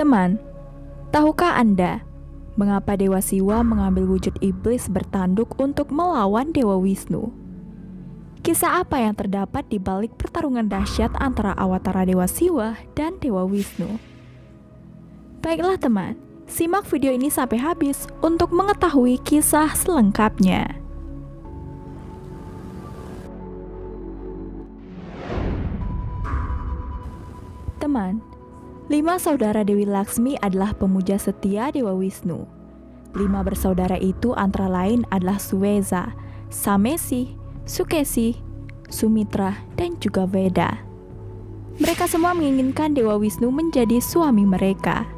Teman, tahukah Anda mengapa Dewa Siwa mengambil wujud iblis bertanduk untuk melawan Dewa Wisnu? Kisah apa yang terdapat di balik pertarungan dahsyat antara Awatara Dewa Siwa dan Dewa Wisnu? Baiklah teman, simak video ini sampai habis untuk mengetahui kisah selengkapnya. Teman, 5 saudara Dewi Laksmi adalah pemuja setia Dewa Wisnu. 5 bersaudara itu antara lain adalah Suweza, Samesi, Sukesi, Sumitra, dan juga Veda. Mereka semua menginginkan Dewa Wisnu menjadi suami mereka.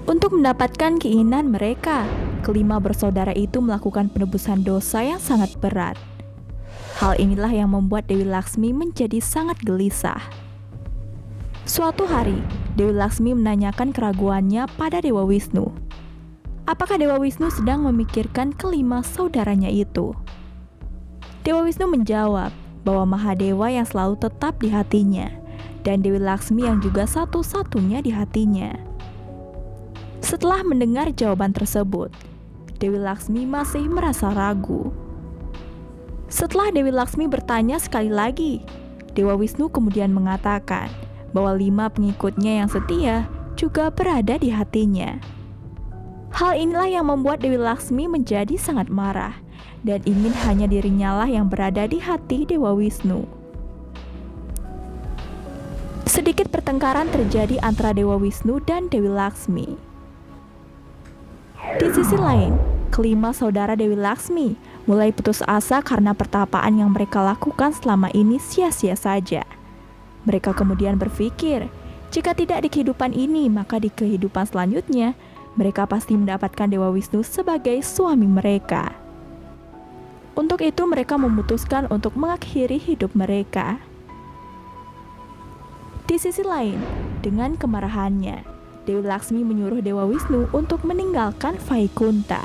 Untuk mendapatkan keinginan mereka, kelima bersaudara itu melakukan penebusan dosa yang sangat berat. Hal inilah yang membuat Dewi Laksmi menjadi sangat gelisah. Suatu hari, Dewi Laksmi menanyakan keraguannya pada Dewa Wisnu. Apakah Dewa Wisnu sedang memikirkan kelima saudaranya itu? Dewa Wisnu menjawab bahwa Mahadewa yang selalu tetap di hatinya, dan Dewi Laksmi yang juga satu-satunya di hatinya. Setelah mendengar jawaban tersebut, Dewi Laksmi masih merasa ragu. Setelah Dewi Laksmi bertanya sekali lagi, Dewa Wisnu kemudian mengatakan bahwa 5 pengikutnya yang setia juga berada di hatinya. Hal inilah yang membuat Dewi Laksmi menjadi sangat marah dan ingin hanya dirinya lah yang berada di hati Dewa Wisnu. Sedikit pertengkaran terjadi antara Dewa Wisnu dan Dewi Laksmi. Di sisi lain, kelima saudara Dewi Laksmi mulai putus asa karena pertapaan yang mereka lakukan selama ini sia-sia saja. Mereka kemudian berpikir, jika tidak di kehidupan ini, maka di kehidupan selanjutnya, mereka pasti mendapatkan Dewa Wisnu sebagai suami mereka. Untuk itu mereka memutuskan untuk mengakhiri hidup mereka. Di sisi lain, dengan kemarahannya, Dewi Laksmi menyuruh Dewa Wisnu untuk meninggalkan Vaikunta.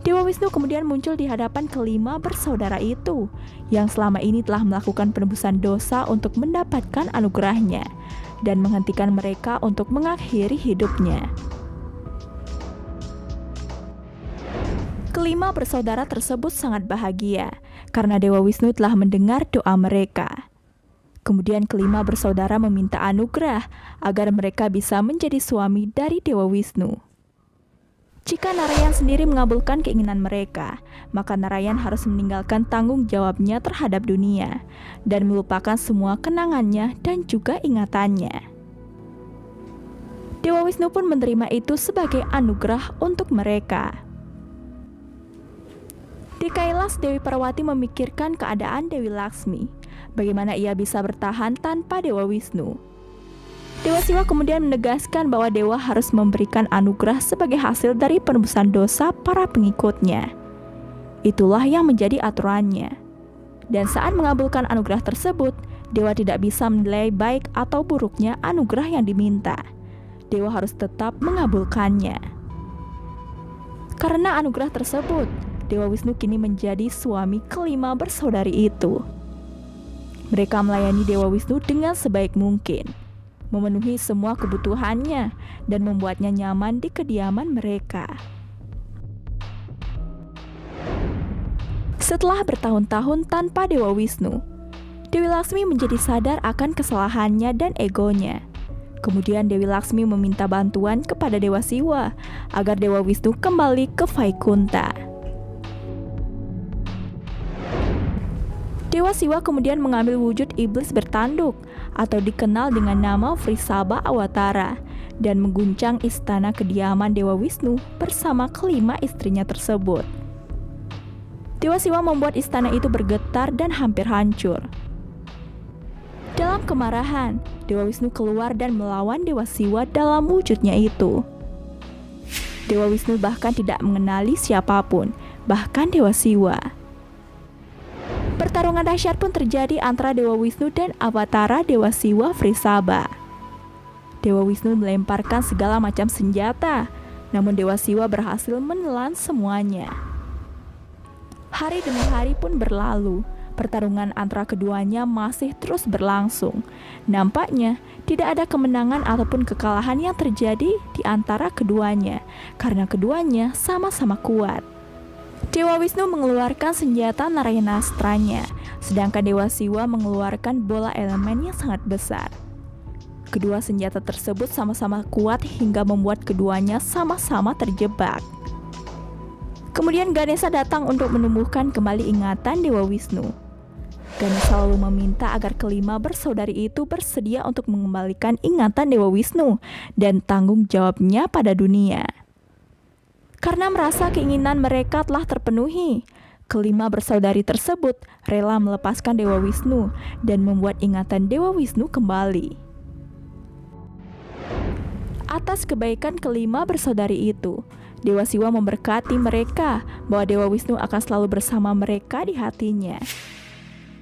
Dewa Wisnu kemudian muncul di hadapan kelima bersaudara itu yang selama ini telah melakukan penebusan dosa untuk mendapatkan anugerahnya dan menghentikan mereka untuk mengakhiri hidupnya. Kelima bersaudara tersebut sangat bahagia karena Dewa Wisnu telah mendengar doa mereka. Kemudian kelima bersaudara meminta anugerah agar mereka bisa menjadi suami dari Dewa Wisnu. Jika Narayan sendiri mengabulkan keinginan mereka, maka Narayan harus meninggalkan tanggung jawabnya terhadap dunia dan melupakan semua kenangannya dan juga ingatannya. Dewa Wisnu pun menerima itu sebagai anugerah untuk mereka. Di Kailas, Dewi Parwati memikirkan keadaan Dewi Laksmi, bagaimana ia bisa bertahan tanpa Dewa Wisnu. Dewa Siwa kemudian menegaskan bahwa Dewa harus memberikan anugerah sebagai hasil dari penebusan dosa para pengikutnya. Itulah yang menjadi aturannya. Dan saat mengabulkan anugerah tersebut, Dewa tidak bisa menilai baik atau buruknya anugerah yang diminta. Dewa harus tetap mengabulkannya. Karena anugerah tersebut, Dewa Wisnu kini menjadi suami kelima bersaudari itu. Mereka melayani Dewa Wisnu dengan sebaik mungkin, memenuhi semua kebutuhannya dan membuatnya nyaman di kediaman mereka. Setelah bertahun-tahun tanpa Dewa Wisnu, Dewi Laksmi menjadi sadar akan kesalahannya dan egonya. Kemudian Dewi Laksmi meminta bantuan kepada Dewa Siwa agar Dewa Wisnu kembali ke Vaikunta. Dewa Siwa kemudian mengambil wujud iblis bertanduk atau dikenal dengan nama Vrisabha Awatara dan mengguncang istana kediaman Dewa Wisnu bersama kelima istrinya tersebut. Dewa Siwa membuat istana itu bergetar dan hampir hancur. Dalam kemarahan, Dewa Wisnu keluar dan melawan Dewa Siwa dalam wujudnya itu. Dewa Wisnu bahkan tidak mengenali siapapun, bahkan Dewa Siwa. Pertarungan dahsyat pun terjadi antara Dewa Wisnu dan Awatara Dewa Siwa Vrisabha. Dewa Wisnu melemparkan segala macam senjata, namun Dewa Siwa berhasil menelan semuanya. Hari demi hari pun berlalu, Pertarungan antara keduanya masih terus berlangsung. Nampaknya tidak ada kemenangan ataupun kekalahan yang terjadi di antara keduanya, karena keduanya sama-sama kuat. Dewa Wisnu mengeluarkan senjata Narayanastra-nya, sedangkan Dewa Siwa mengeluarkan bola elemen yang sangat besar. Kedua senjata tersebut sama-sama kuat hingga membuat keduanya sama-sama terjebak. Kemudian Ganesha datang untuk menumbuhkan kembali ingatan Dewa Wisnu. Ganesha lalu meminta agar kelima bersaudari itu bersedia untuk mengembalikan ingatan Dewa Wisnu dan tanggung jawabnya pada dunia. Karena merasa keinginan mereka telah terpenuhi, kelima bersaudari tersebut rela melepaskan Dewa Wisnu dan membuat ingatan Dewa Wisnu kembali. Atas kebaikan kelima bersaudari itu, Dewa Siwa memberkati mereka bahwa Dewa Wisnu akan selalu bersama mereka di hatinya.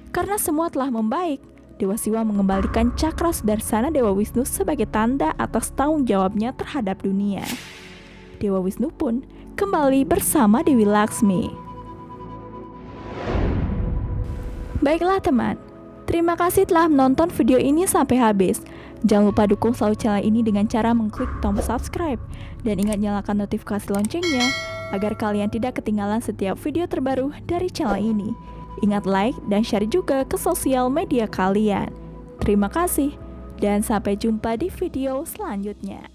Karena semua telah membaik, Dewa Siwa mengembalikan cakra sudarsana Dewa Wisnu sebagai tanda atas tanggung jawabnya terhadap dunia. Dewa Wisnu pun kembali bersama Dewi Laksmi. Baiklah teman, terima kasih telah menonton video ini sampai habis. Jangan lupa dukung selalu channel ini dengan cara mengklik tombol subscribe. Dan ingat nyalakan notifikasi loncengnya, agar kalian tidak ketinggalan setiap video terbaru dari channel ini. Ingat like dan share juga ke sosial media kalian. Terima kasih, dan sampai jumpa di video selanjutnya.